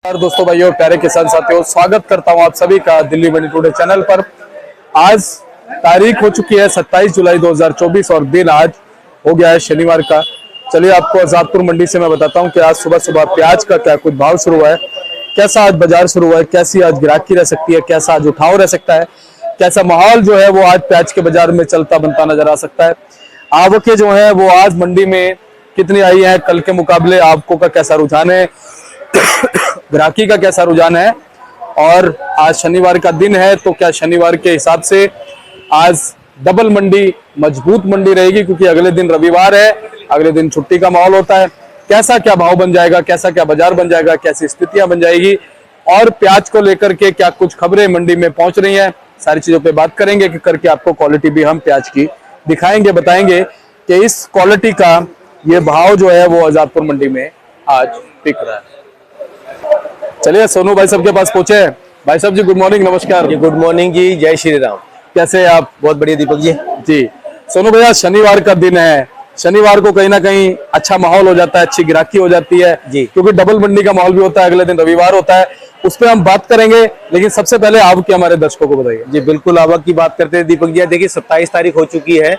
नमस्कार दोस्तों, भाइयों, प्यारे किसान साथियों, स्वागत करता हूं आप सभी का दिल्ली मंडी टुडे चैनल पर। आज तारीख हो चुकी है 27 जुलाई 2024 और दिन आज हो गया है शनिवार का। चलिए आपको आजादपुर मंडी से मैं बताता हूं कि आज सुबह सुबह प्याज का क्या कुछ भाव शुरू हुआ है, कैसा आज बाजार शुरू हुआ है, कैसी आज ग्राहकी रह सकती है, कैसा आज उठाव रह सकता है, कैसा माहौल जो है वो आज प्याज के बाजार में चलता बनता नजर आ सकता है। आवकें जो है वो आज मंडी में कितनी आई है, कल के मुकाबले आवकों का कैसा रुझान है, ग्राहकी का कैसा रुझान है, और आज शनिवार का दिन है तो क्या शनिवार के हिसाब से आज डबल मंडी, मजबूत मंडी रहेगी क्योंकि अगले दिन रविवार है, अगले दिन छुट्टी का माहौल होता है। कैसा क्या भाव बन जाएगा, कैसा क्या बाजार बन जाएगा, कैसी स्थितियां बन जाएगी और प्याज को लेकर के क्या कुछ खबरें मंडी में पहुंच रही हैं, सारी चीजों पे बात करेंगे कि करके आपको क्वालिटी भी हम प्याज की दिखाएंगे, बताएंगे कि इस क्वालिटी का ये भाव जो है वो आजादपुर मंडी में आज बिक रहा है। चलिए सोनू भाई साहब के पास पहुंचे हैं। भाई साहब जी गुड मॉर्निंग, नमस्कार जी। गुड मॉर्निंग जी, जय श्री राम। कैसे हैं आप? बहुत बढ़िया दीपक जी। जी सोनू भैया, शनिवार का दिन है, शनिवार को कहीं ना कहीं अच्छा माहौल हो जाता है, अच्छी ग्राहकी हो जाती है जी, क्योंकि डबल मंडी का माहौल भी होता है, अगले दिन रविवार होता है, उस पर हम बात करेंगे। लेकिन सबसे पहले आवक की हमारे दर्शकों को बताइए। जी बिल्कुल, आवक की बात करते हैं दीपक जी। देखिए 27 तारीख हो चुकी है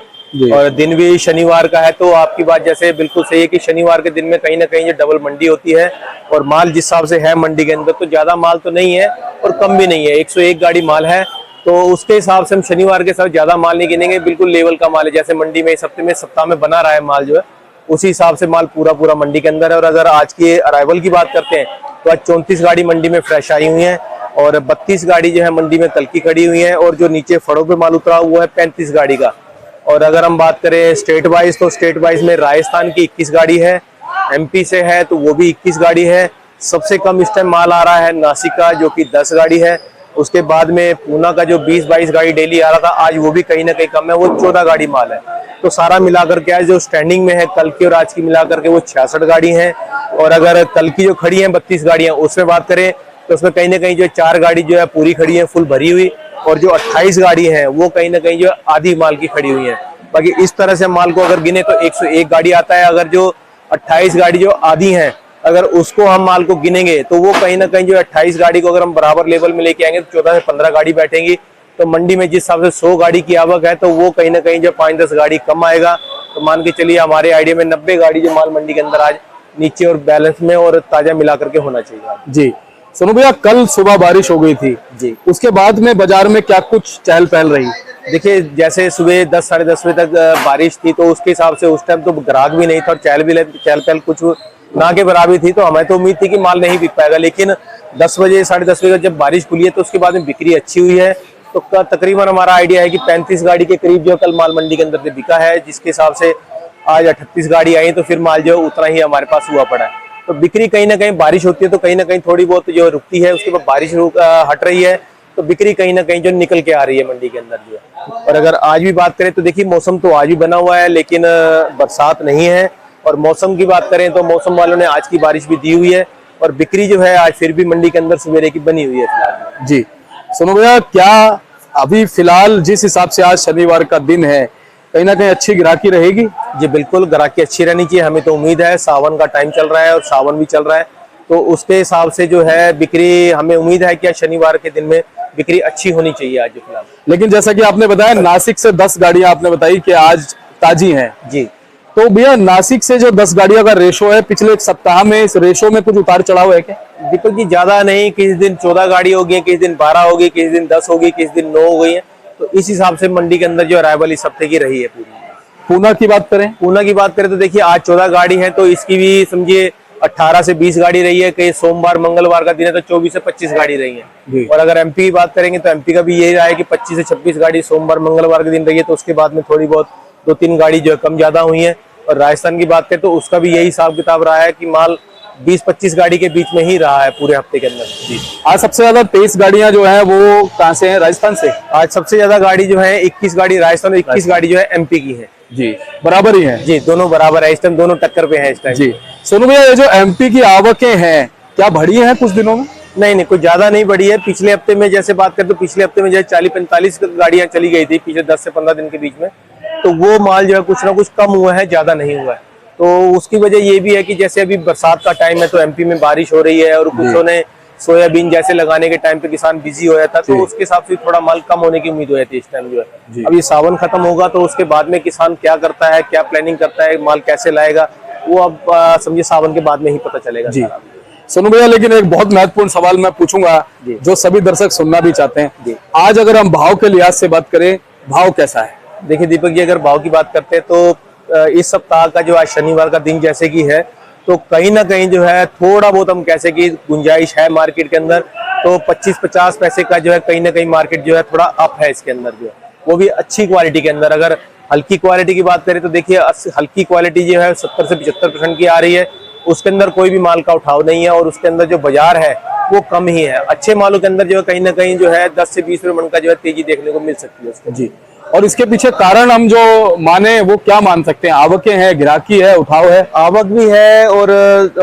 और दिन भी शनिवार का है, तो आपकी बात जैसे बिल्कुल सही है कि शनिवार के दिन में कहीं ना कहीं ये डबल मंडी होती है और माल जिस हिसाब से है मंडी के अंदर तो ज्यादा माल तो नहीं है और कम भी नहीं है, 101 गाड़ी माल है, तो उसके हिसाब से हम शनिवार के साथ ज्यादा माल नहीं गिनेंगे, बिल्कुल लेवल का माल है। जैसे मंडी में इस हफ्ते में सप्ताह में बना रहा है माल जो है, उसी हिसाब से माल पूरा मंडी के अंदर है। और अगर आज की अराइवल की बात करते हैं तो आज 34 गाड़ी मंडी में फ्रेश आई हुई है और 32 गाड़ी जो है मंडी में कल की खड़ी हुई है और जो नीचे फड़ों पे माल उतरा हुआ है 35 गाड़ी का। और अगर हम बात करें स्टेट वाइज तो स्टेट वाइज में राजस्थान की 21 गाड़ी है, एमपी से है तो वो भी 21 गाड़ी है। सबसे कम इस टाइम माल आ रहा है नासिक का जो कि 10 गाड़ी है। उसके बाद में पूना का जो 20-22 गाड़ी डेली आ रहा था, आज वो भी कहीं ना कहीं कम है, वो 14 गाड़ी माल है। तो सारा मिलाकर के आज जो स्टैंडिंग में है कल की और आज की मिलाकर के वो 66 गाड़ी है। और अगर कल की जो खड़ी है 32 गाड़ियां, उसमें बात करें तो उसमें कहीं ना कहीं जो 4 गाड़ी जो है पूरी खड़ी है, फुल भरी हुई, और जो 28 गाड़ी है वो कहीं ना कहीं जो आधी माल की खड़ी हुई है। बाकी इस तरह से माल को अगर गिने तो 101 गाड़ी आता है। अगर जो 28 गाड़ी जो आधी है, अगर उसको हम माल को गिनेंगे तो वो कहीं ना कहीं जो 28 गाड़ी को अगर हम बराबर लेवल में लेके आएंगे तो 14 से 15 गाड़ी बैठेंगी। तो मंडी में जिस हिसाब से 100 गाड़ी की आवक है तो वो कहीं ना कहीं जो 5-10 गाड़ी कम आएगा। तो मान के चलिए हमारे आइडिया में 90 गाड़ी जो माल मंडी के अंदर आज नीचे और बैलेंस में और ताजा मिला करके होना चाहिए। जी सोनू भैया, कल सुबह बारिश हो गई थी जी, उसके बाद में बाजार में क्या कुछ चहल पहल रही? देखिए जैसे सुबह 10 साढ़े 10 बजे तक बारिश थी तो उसके हिसाब से उस टाइम तो ग्राहक भी नहीं था और चहल पहल कुछ ना के बराबर थी, तो हमें तो उम्मीद थी कि माल नहीं बिक पाएगा। लेकिन 10 बजे साढ़े 10 बजे जब बारिश खुली है तो उसके बाद में बिक्री अच्छी हुई है। तो तकरीबन हमारा आइडिया है कि 35 गाड़ी के करीब जो कल माल मंडी के अंदर से बिका है, जिसके हिसाब से आज 38 गाड़ी आई तो फिर माल जो उतना ही हमारे पास हुआ पड़ा है। तो बिक्री कहीं ना कहीं बारिश होती है तो कहीं ना कहीं थोड़ी बहुत जो रुकती है, उसके बाद बारिश हट रही है तो बिक्री कहीं ना कहीं जो निकल के आ रही है मंडी के अंदर जो है। और अगर आज भी बात करें तो देखिए मौसम तो आज भी बना हुआ है लेकिन बरसात नहीं है। और मौसम की बात करें तो मौसम वालों ने आज की बारिश भी दी हुई है और बिक्री जो है आज फिर भी मंडी के अंदर सवेरे की बनी हुई है फिलहाल। जी सोनू भैया, क्या अभी फिलहाल जिस हिसाब से आज शनिवार का दिन है कहीं ना कहीं अच्छी ग्राहकी रहेगी? जी बिल्कुल, ग्राहकी अच्छी रहनी चाहिए, हमें तो उम्मीद है। सावन का टाइम चल रहा है और सावन भी चल रहा है तो उसके हिसाब से जो है बिक्री हमें उम्मीद है कि शनिवार के दिन में बिक्री अच्छी होनी चाहिए आज फिलहाल। लेकिन जैसा कि आपने बताया नासिक से 10 गाड़ियां आपने बताई कि आज ताजी हैं जी, तो भैया नासिक से जो 10 गाड़ियों का रेशो है पिछले एक सप्ताह में, इस रेशो में कुछ उतार चढ़ाव है क्या? दीपक जी ज्यादा नहीं, किसी दिन 14 गाड़ी होगी, किसी दिन 12 होगी, किसी दिन 10 होगी, किसी दिन 9 हो गई है। तो इस हिसाब से मंडी के अंदर जो अराइवल इस हफ्ते की रही है पूरी। पूना की बात करें? पूना की बात करें तो देखिए आज 14 गाड़ी है तो इसकी भी समझिए 18 से 20 गाड़ी रही है। कई सोमवार मंगलवार का दिन है तो 24 से 25 गाड़ी रही है। और अगर एमपी की बात करेंगे तो एमपी का भी यही रहा है कि 25 से 26 गाड़ी सोमवार मंगलवार के दिन रही है। तो उसके बाद में थोड़ी बहुत 2-3 गाड़ी जो है कम ज्यादा हुई है। और राजस्थान की बात करें तो उसका भी यही हिसाब किताब रहा है कि माल 20-25 गाड़ी के बीच में ही रहा है पूरे हफ्ते के अंदर। जी, आज सबसे ज्यादा 23 गाड़ियां जो है वो कहाँ से हैं? राजस्थान से। आज सबसे ज्यादा गाड़ी जो है 21 गाड़ी राजस्थान और 21 गाड़ी जो है एमपी की है। जी, बराबर ही है। जी, दोनों बराबर है इस टाइम, दोनों टक्कर पे है इस टाइम। जी सोनू भैया, ये जो एमपी की आवकें हैं क्या बढ़ी हैं कुछ दिनों में? नहीं, कुछ ज्यादा नहीं बढ़ी है। पिछले हफ्ते में जैसे बात करें तो पिछले हफ्ते में जो 40-45 गाड़ियां चली गई थी पिछले 10 से 15 दिन के बीच में, तो वो माल जो है कुछ ना कुछ कम हुआ है, ज्यादा नहीं हुआ है। तो उसकी वजह ये भी है कि जैसे अभी बरसात का टाइम है तो एमपी में बारिश हो रही है और कुछ ने सोयाबीन जैसे लगाने के टाइम पे किसान बिजी हो जाता है, तो उसके हिसाब से थोड़ा माल कम होने की उम्मीद हो जाती है इस टाइम जो है। अब ये सावन खत्म होगा तो उसके बाद में किसान क्या करता है, क्या प्लानिंग करता है, माल कैसे लाएगा, वो अब समझिए सावन के बाद में ही पता चलेगा जी। सोनू भैया, लेकिन एक बहुत महत्वपूर्ण सवाल मैं पूछूंगा जो सभी दर्शक सुनना भी चाहते हैं। आज अगर हम भाव के लिहाज से बात करें, भाव कैसा है? देखिए दीपक जी, अगर भाव की बात करते हैं तो इस सप्ताह का जो आज शनिवार का दिन जैसे कि है, तो कहीं ना कहीं जो है थोड़ा बहुत हम कैसे कि गुंजाइश है मार्केट के अंदर, तो 25-50 पैसे का जो है कहीं ना कहीं मार्केट जो है थोड़ा अप है इसके अंदर जो है, वो भी अच्छी क्वालिटी के अंदर। अगर हल्की क्वालिटी की बात करें तो देखिए हल्की क्वालिटी जो है 70 से 75% की आ रही है, उसके अंदर कोई भी माल का उठाव नहीं है और उसके अंदर जो बाजार है वो कम ही है। अच्छे मालों के अंदर जो है कहीं ना कहीं जो है 10 से 20 रुपए मन का जो है तेजी देखने को मिल सकती है उसके। जी। और इसके पीछे कारण हम जो माने वो क्या मान सकते हैं? आवकें हैं, गिराकी है, उठाव है? आवक भी है और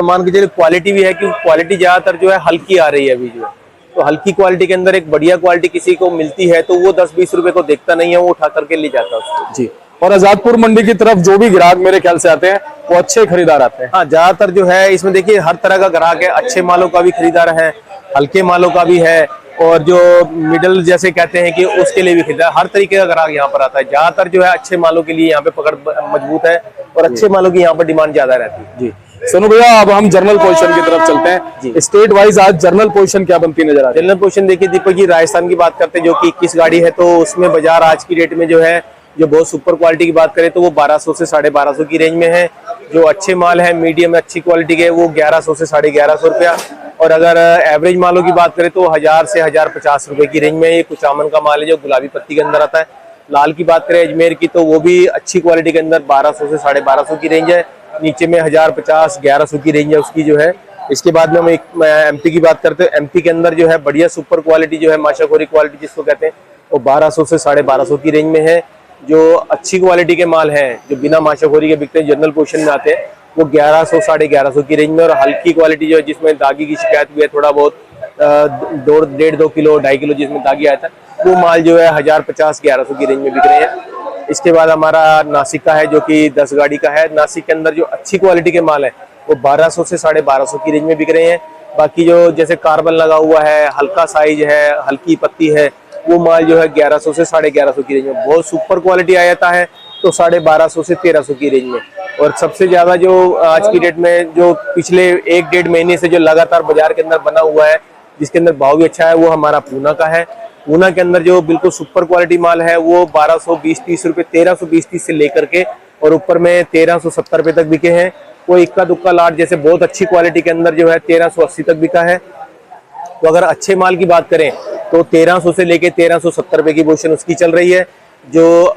मान के चलिए क्वालिटी भी है, क्योंकि क्वालिटी ज्यादातर जो है हल्की आ रही है अभी जो है। तो हल्की क्वालिटी के अंदर एक बढ़िया क्वालिटी किसी को मिलती है तो वो 10-20 रुपए को देखता नहीं है, वो उठा करके ले जाता है उसको। जी। और आजादपुर मंडी की तरफ जो भी ग्राहक मेरे ख्याल से आते हैं वो अच्छे खरीदार आते हैं। हाँ, ज्यादातर जो है इसमें देखिए हर तरह का ग्राहक है, अच्छे मालों का भी खरीदार है, हल्के मालों का भी है, और जो मिडल जैसे कहते हैं कि उसके लिए भी खरीदार, हर तरीके का ग्राहक यहाँ पर आता है। ज्यादातर जो है अच्छे मालों के लिए यहाँ पे पकड़ मजबूत है और अच्छे मालों की यहाँ पर डिमांड ज्यादा रहती है। जी। सोनू भैया, अब हम जर्नल पोजीशन की तरफ चलते हैं। स्टेट वाइज आज जर्नल पोजीशन क्या बनती नजर आ रही है? जनरल पोजीशन देखिए दीपक जी, राजस्थान की बात करते हैं जो कि 21 गाड़ी है, तो उसमें बाजार आज की डेट में जो है, जो बहुत सुपर क्वालिटी की बात करें तो वो 1200 से 1250 की रेंज में है। जो अच्छे माल है मीडियम अच्छी क्वालिटी के वो 1100 से 1150 रुपया, और अगर एवरेज मालों की बात करें तो 1000 से 1050 रुपए की रेंज में। ये कुछ आमन का माल है जो गुलाबी पत्ती के अंदर आता है। लाल की बात करें अजमेर की तो वो भी अच्छी क्वालिटी के अंदर 1200 से 1250 की रेंज है, नीचे में 1050-1100 की रेंज है उसकी जो है। इसके बाद में हम एक एमपी की बात करते हैं, एमपी के अंदर जो है बढ़िया सुपर क्वालिटी जो है माशाखोरी क्वालिटी जिसको कहते हैं, वो 1200 से 1250 की रेंज में है। जो अच्छी क्वालिटी के माल हैं जो बिना माशाखोरी के बिकते हैं, जनरल पोजीशन में आते हैं, वो 1100 1150 की रेंज में। और हल्की क्वालिटी जो है जिसमें दागी की शिकायत भी है थोड़ा बहुत, 1.5-2 किलो 2.5 किलो जिसमें दागी आया था, वो माल जो है 1050-1100 की रेंज में बिक रहे हैं। इसके बाद हमारा नासिक का है जो कि 10 गाड़ी का है। नासिक के अंदर जो अच्छी क्वालिटी के माल है वो 1200 से 1250 की रेंज में बिक रहे हैं। बाकी जो जैसे कार्बन लगा हुआ है, हल्का साइज है, हल्की पत्ती है, वो माल जो है 1100 से 1150 की रेंज में। बहुत सुपर क्वालिटी आ जाता है तो 1250 से 1300 की रेंज में। और सबसे ज्यादा जो आज की डेट में जो पिछले 1-1.5 महीने से जो लगातार बाजार के अंदर बना हुआ है जिसके अंदर भाव भी अच्छा है, वो हमारा पूना का है। पूना के अंदर जो बिल्कुल सुपर क्वालिटी माल है वो 1220-30 रुपए, 1320-30 से लेकर के और ऊपर में 1370 रुपए तक बिके हैं। कोई इक्का दुक्का लाट जैसे बहुत अच्छी क्वालिटी के अंदर जो है 1380 तक बिका है। तो अगर अच्छे माल की बात करें तो 1300 से लेके 1370 रुपए की पोजीशन उसकी चल रही है। जो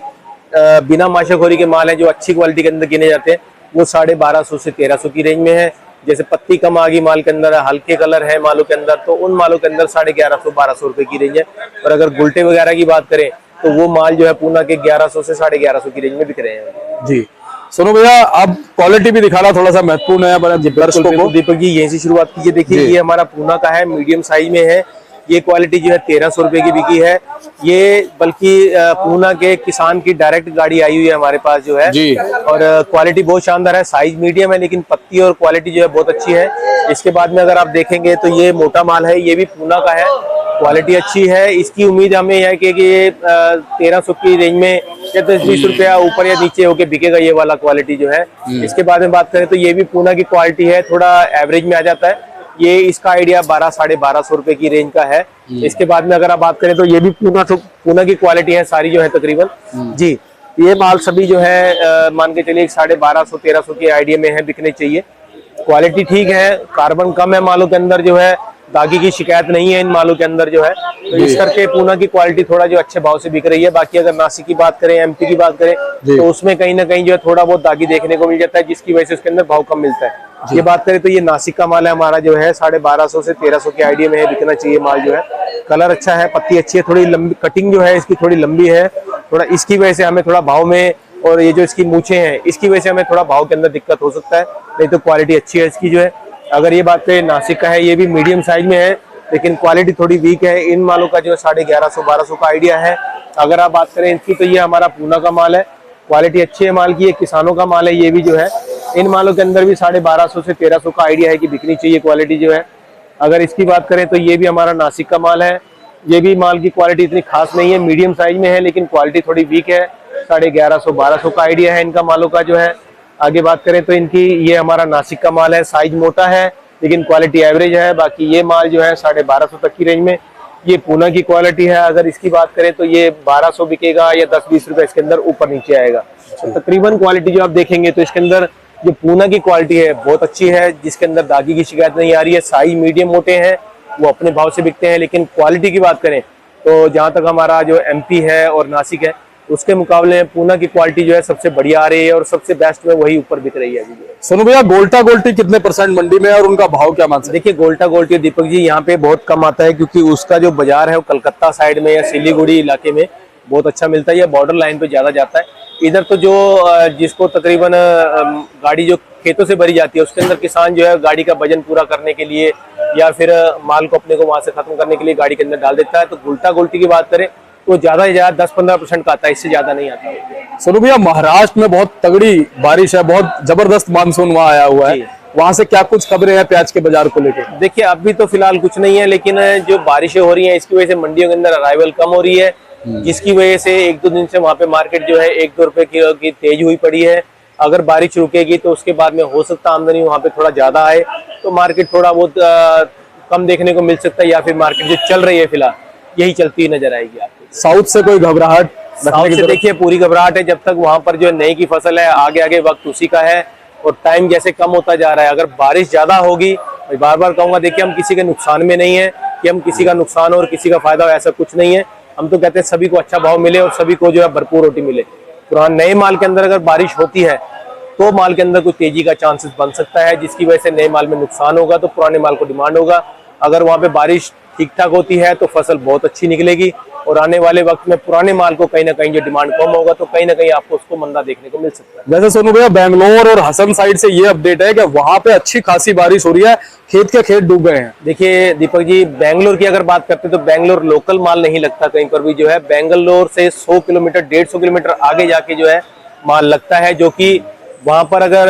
बिना माशाखोरी के माल है जो अच्छी क्वालिटी के अंदर गिने जाते हैं वो 1250 से 1300 की रेंज में है। जैसे पत्ती कम आ गई माल के अंदर, हल्के कलर है मालों के अंदर, तो उन मालों के अंदर 1150-1200 रुपए की रेंज है। और अगर गुलटे वगैरह की बात करें तो वो माल जो है पूना के 1100 से 1150 की रेंज में बिक रहे हैं। जी। सोनू भैया, अब क्वालिटी भी दिखाना थोड़ा सा महत्वपूर्ण है दर्शकों को। दीपक जी यहीं से शुरुआत कीजिए। देखिए ये हमारा पूना का है, मीडियम साइज में है। ये क्वालिटी जो है 1300 रुपए की बिकी है। ये बल्कि पूना के किसान की डायरेक्ट गाड़ी आई हुई है हमारे पास जो है जी। और क्वालिटी बहुत शानदार है। साइज मीडियम है लेकिन पत्ती और क्वालिटी जो है बहुत अच्छी है। इसके बाद में अगर आप देखेंगे तो ये मोटा माल है, ये भी पूना का है, क्वालिटी अच्छी है। इसकी उम्मीद हमें है कि ये 1300 की रेंज में या 10-20 रुपया ऊपर या नीचे होके बिकेगा ये वाला क्वालिटी जो है। इसके बाद में बात करें तो ये भी पूना की क्वालिटी है, थोड़ा एवरेज में आ जाता है। ये इसका आइडिया 1200-1250 रुपए की रेंज का है। इसके बाद में अगर आप बात करें तो ये भी पूना की क्वालिटी है सारी जो है तकरीबन जी। ये माल सभी जो है मान के चलिए 1250-1300 के आइडिया में है, बिकने चाहिए। क्वालिटी ठीक है, कार्बन कम है मालों के अंदर जो है, दागी की शिकायत नहीं है इन मालों के अंदर जो है। तो इस करके पूना की क्वालिटी थोड़ा जो अच्छे भाव से बिक रही है। बाकी अगर नासिक की बात करें, एमपी की बात करें तो उसमें कहीं ना कहीं जो है थोड़ा बहुत दागी देखने को मिल जाता है जिसकी वजह से उसके अंदर भाव कम मिलता है। ये बात करें तो ये नासिक का माल है हमारा जो है 1250 से 1300 के आइडिया में है, बिकना चाहिए माल जो है। कलर अच्छा है, पत्ती अच्छी है, थोड़ी लंबी कटिंग जो है इसकी थोड़ी लंबी है, थोड़ा इसकी वजह से हमें थोड़ा भाव में, और ये जो इसकी मूछें हैं इसकी वजह से हमें थोड़ा भाव के अंदर दिक्कत हो सकता है, नहीं तो क्वालिटी अच्छी है इसकी जो है। अगर ये बात करें नासिक का है, ये भी मीडियम साइज में है लेकिन क्वालिटी थोड़ी वीक है। इन मालों का जो है 1150-1200 का आइडिया है। अगर आप बात करें इनकी तो ये हमारा पूना का माल है, क्वालिटी अच्छी है माल की, ये किसानों का माल है ये भी जो है। इन मालों के अंदर भी 1250 से 1300 का आइडिया है कि बिकनी चाहिए क्वालिटी जो है। अगर इसकी बात करें तो ये भी हमारा नासिक का माल है। ये भी माल की क्वालिटी इतनी खास नहीं है, मीडियम साइज में है, लेकिन क्वालिटी थोड़ी वीक है। 1150-1200 का आइडिया है इनका मालों का जो है। आगे बात करें तो इनकी, ये हमारा नासिक का माल है, साइज मोटा है लेकिन क्वालिटी एवरेज है। बाकी ये माल जो है 1250 तक की रेंज में, ये पूना की क्वालिटी है। अगर इसकी बात करें तो ये 1200 बिकेगा या 10-20 रुपए इसके अंदर ऊपर नीचे आएगा। तो तकरीबन क्वालिटी जो आप देखेंगे तो इसके अंदर जो पूना की क्वालिटी है बहुत अच्छी है, जिसके अंदर दागी की शिकायत नहीं आ रही है। साइज मीडियम मोटे हैं, वो अपने भाव से बिकते हैं। लेकिन क्वालिटी की बात करें तो जहां तक हमारा जो एमपी है और नासिक है, उसके मुकाबले पूना की क्वालिटी जो है सबसे बढ़िया आ रही है और सबसे बेस्ट में वही ऊपर बिक रही है अभी। सोनू भैया, गोल्टा गोल्टी कितने % मंडी में है और उनका भाव क्या मान सकते? देखिए, गोल्टा गोल्टी दीपक जी यहाँ पे बहुत कम आता है, क्योंकि उसका जो बाजार है वो कलकत्ता साइड में या सिलीगुड़ी इलाके में बहुत अच्छा मिलता है, या बॉर्डर लाइन पे ज्यादा जाता है। इधर तो जो जिसको तकरीबन गाड़ी जो खेतों से भरी जाती है, उसके अंदर किसान जो है गाड़ी का वजन पूरा करने के लिए या फिर माल को अपने को वहां से खत्म करने के लिए गाड़ी के अंदर डाल देता है। तो गोल्टा गोल्टी की बात करें तो ज्यादा से ज्यादा 10-15% का आता है, इससे ज्यादा नहीं आता। सोनू भैया, महाराष्ट्र में बहुत तगड़ी बारिश है, बहुत जबरदस्त मानसून वहाँ आया हुआ है, वहां से क्या कुछ खबरें हैं प्याज के बाजार को लेकर? देखिए, अभी तो फिलहाल कुछ नहीं है, लेकिन जो बारिशें हो रही हैं इसकी वजह से मंडियों के अंदर अराइवल कम हो रही है, जिसकी वजह से 1-2 दिन से वहाँ पे मार्केट जो है 1-2 रुपए की तेज हुई पड़ी है। अगर बारिश रुकेगी तो उसके बाद में हो सकता है आमदनी वहाँ पे थोड़ा ज्यादा आए, तो मार्केट थोड़ा बहुत कम देखने को मिल सकता है, या फिर मार्केट जो चल रही है फिलहाल यही चलती नजर आएगी आपको। साउथ से कोई घबराहट? साउथ से देखिए पूरी घबराहट है, जब तक वहां पर जो नई की फसल है, आगे आगे वक्त उसी का है और टाइम जैसे कम होता जा रहा है। अगर बारिश ज्यादा होगी, मैं बार बार कहूंगा, देखिए हम किसी के नुकसान में नहीं है कि हम किसी का नुकसान हो और किसी का फायदा हो, ऐसा कुछ नहीं है। हम तो कहते हैं सभी को अच्छा भाव मिले और सभी को जो है भरपूर रोटी मिले। पुराने नए माल के अंदर अगर बारिश होती है तो माल के अंदर कोई तेजी का चांसेस बन सकता है, जिसकी वजह से नए माल में नुकसान होगा, तो पुराने माल को डिमांड होगा। अगर वहां पे बारिश ठीक ठाक होती है तो फसल बहुत अच्छी निकलेगी, और आने वाले वक्त में पुराने माल को कहीं ना कहीं जो डिमांड कम होगा तो कहीं ना कहीं आपको उसको मंदा देखने को मिल सकता है। वैसे सोनू भैया, बेंगलोर और हसन साइड से ये अपडेट है कि वहां पे अच्छी खासी बारिश हो रही है, खेत के खेत डूब गए हैं। देखिए दीपक जी, बेंगलोर की अगर बात करते हैं तो बेंगलोर लोकल माल नहीं लगता कहीं पर भी, जो है बेंगलोर से 100 किलोमीटर 150 किलोमीटर आगे जाके जो है माल लगता है, जो कि वहां पर अगर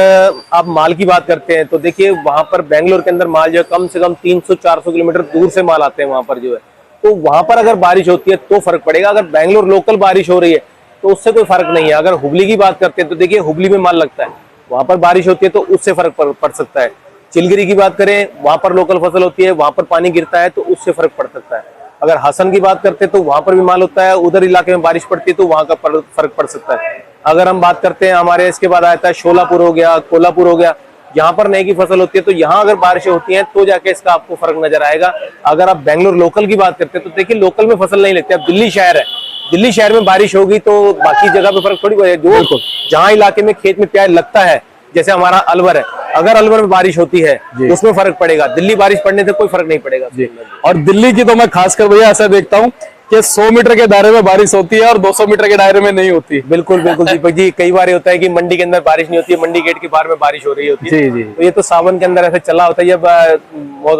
आप माल की बात करते हैं तो देखिए वहां पर बेंगलोर के अंदर माल जो है कम से कम 300-400 किलोमीटर दूर से माल आते हैं वहां पर जो है। तो वहां पर अगर बारिश होती है तो फर्क पड़ेगा, अगर बेंगलोर लोकल बारिश हो रही है तो उससे कोई फर्क नहीं है। अगर हुबली की बात करते हैं तो देखिए हुबली में माल लगता है, वहां पर बारिश होती है तो उससे फर्क पड़ सकता है। चिलगिरी की बात करें, वहां पर लोकल फसल होती है, वहां पर पानी गिरता है तो उससे फर्क पड़ सकता है। अगर हसन की बात करते हैं तो वहां पर भी माल होता है, उधर इलाके में बारिश पड़ती है तो वहां का फर्क पड़ सकता है। अगर हम बात करते हैं हमारे इसके बाद आता है शोलापुर हो गया, कोल्हापुर हो गया, यहाँ पर नई की फसल होती है तो यहाँ अगर बारिशें होती हैं तो जाके इसका आपको फर्क नजर आएगा। अगर आप बेंगलोर लोकल की बात करते हैं तो देखिए लोकल में फसल नहीं लगती। अब दिल्ली शहर है, दिल्ली शहर में बारिश होगी तो बाकी जगह पे फर्क थोड़ी पड़ेगा। जो जहाँ इलाके में खेत में प्याज लगता है, जैसे हमारा अलवर है, अगर अलवर में बारिश होती है तो उसमें फर्क पड़ेगा, दिल्ली बारिश पड़ने से कोई फर्क नहीं पड़ेगा। और दिल्ली की तो मैं खासकर भैया ऐसा देखता हूँ कि 100 मीटर के दायरे में बारिश होती है और 200 मीटर के दायरे में नहीं होती। बिल्कुल बिल्कुल दीपक जी, कई बार होता है कि मंडी के अंदर बारिश नहीं होती है, मंडी गेट के बाहर में बारिश हो रही होती है। जी जी। तो ये तो सावन के अंदर ऐसे चला होता है, जब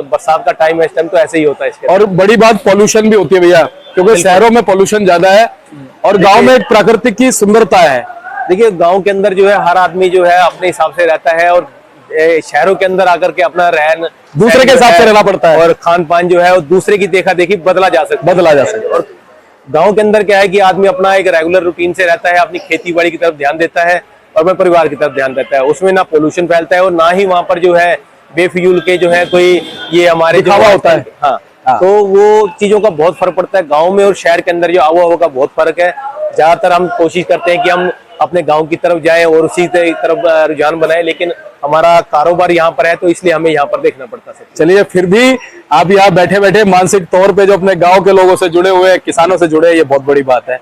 बरसात का टाइम है इस टाइम तो ऐसे ही होता है इसके। और बड़ी बात पॉल्यूशन भी होती है भैया, क्योंकि शहरों में पॉल्यूशन ज्यादा है और गांव में एक प्राकृतिक की सुंदरता है। देखिए गांव के अंदर जो है हर आदमी जो है अपने हिसाब से रहता है, और शहरों के अंदर आकर के अपना रहन दूसरे के हिसाब से रहना पड़ता है, और खान पान जो है और दूसरे की देखा देखी बदला जा सकता है। और गांव के अंदर क्या है कि आदमी अपना एक रेगुलर रूटीन से रहता है, अपनी खेती बाड़ी की तरफ ध्यान देता है और अपने परिवार की तरफ ध्यान देता है। उसमें ना पोल्यूशन फैलता है और ना ही वहां पर जो है बेफिजूल के जो है कोई ये हमारे दिखावा होता है। हाँ, तो वो चीजों का बहुत फर्क पड़ता है। गाँव में और शहर के अंदर जो आबोहवा का बहुत फर्क है। ज्यादातर हम कोशिश करते हैं कि हम अपने गांव की तरफ जाएं और उसी तरफ रुझान बनाएं, लेकिन हमारा कारोबार यहाँ पर है तो इसलिए हमें यहाँ पर देखना पड़ता है। चलिए, फिर भी आप यहाँ बैठे बैठे मानसिक तौर पे जो अपने गांव के लोगों से जुड़े हुए हैं, किसानों से जुड़े हैं, ये बहुत बड़ी बात है।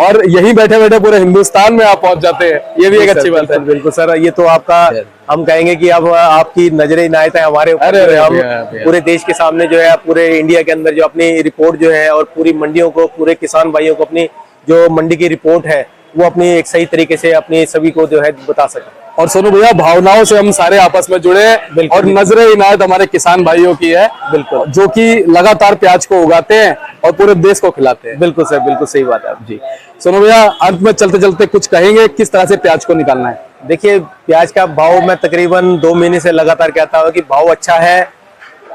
और यही बैठे बैठे पूरे हिंदुस्तान में आप पहुंच जाते हैं, ये भी एक अच्छी बात है। बिल्कुल सर, ये तो आपका हम कहेंगे कि अब आपकी नजर इनायत है हमारे ऊपर। हम पूरे देश के सामने जो है, पूरे इंडिया के अंदर जो अपनी रिपोर्ट जो है और पूरी मंडियों को, पूरे किसान भाइयों को अपनी जो मंडी की रिपोर्ट है वो अपनी एक सही तरीके से अपनी सभी को जो है बता सके। और सोनू भैया, भावनाओं से हम सारे आपस में जुड़े हैं और नजरे इनायत हमारे किसान भाइयों की है, बिल्कुल, जो कि लगातार प्याज को उगाते हैं और पूरे देश को खिलाते हैं। बिल्कुल सर, बिल्कुल सही बात है आप जी। सोनू भैया, अंत में चलते चलते कुछ कहेंगे, किस तरह से प्याज को निकालना है? देखिए प्याज का भाव मैं तकरीबन 2 महीने से लगातार कहता हूँ कि भाव अच्छा है।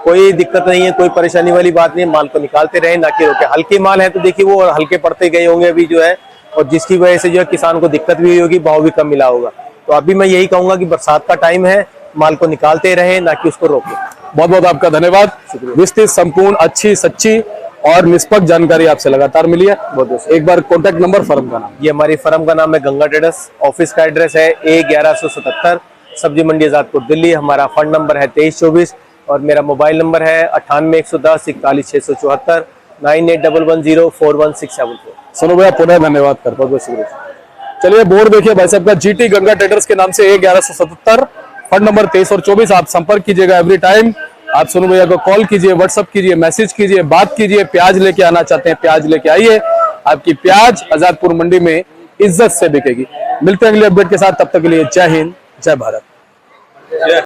कोई दिक्कत नहीं है, कोई परेशानी वाली बात नहीं है। माल को निकालते रहे, ना कि रोके। हल्के माल है तो देखिए वो हल्के पड़ते गए होंगे अभी जो है, और जिसकी वजह से जो है किसान को दिक्कत भी हुई होगी, भाव भी कम मिला होगा। तो अभी मैं यही कहूंगा कि बरसात का टाइम है, माल को निकालते रहे, ना कि उसको रोके। बहुत बहुत आपका धन्यवाद। विस्तृत, संपूर्ण, अच्छी, सच्ची और निष्पक्ष जानकारी आपसे लगातार मिली है। बहुत एक बार कॉन्टैक्ट नंबर, फर्म का नाम। ये हमारी फर्म का नाम है गंगा ट्रेडर्स। ऑफिस का एड्रेस है A1177, सब्जी मंडी आजादपुर, दिल्ली। हमारा फंड नंबर है 2324 और मेरा मोबाइल नंबर है 98 110 41 674, 9811041674। सोनू भैया पुनः धन्यवाद करता हूं। बहुत बहुत शुक्रिया। चलिए बोर्ड देखिए भाई साहब का, GT गंगा ट्रेडर्स के नाम से A1177, फंड नंबर 23 और 24। आप संपर्क कीजिएगा एवरी टाइम। आप सोनू भैया को कॉल कीजिए, व्हाट्सअप कीजिए, मैसेज कीजिए, बात कीजिए। प्याज लेके आना चाहते हैं, प्याज लेके आइए। आपकी प्याज आजादपुर मंडी में इज्जत से बिकेगी। मिलते हैं अगले अपडेट के साथ, तब तक के लिए जय हिंद, जय भारत।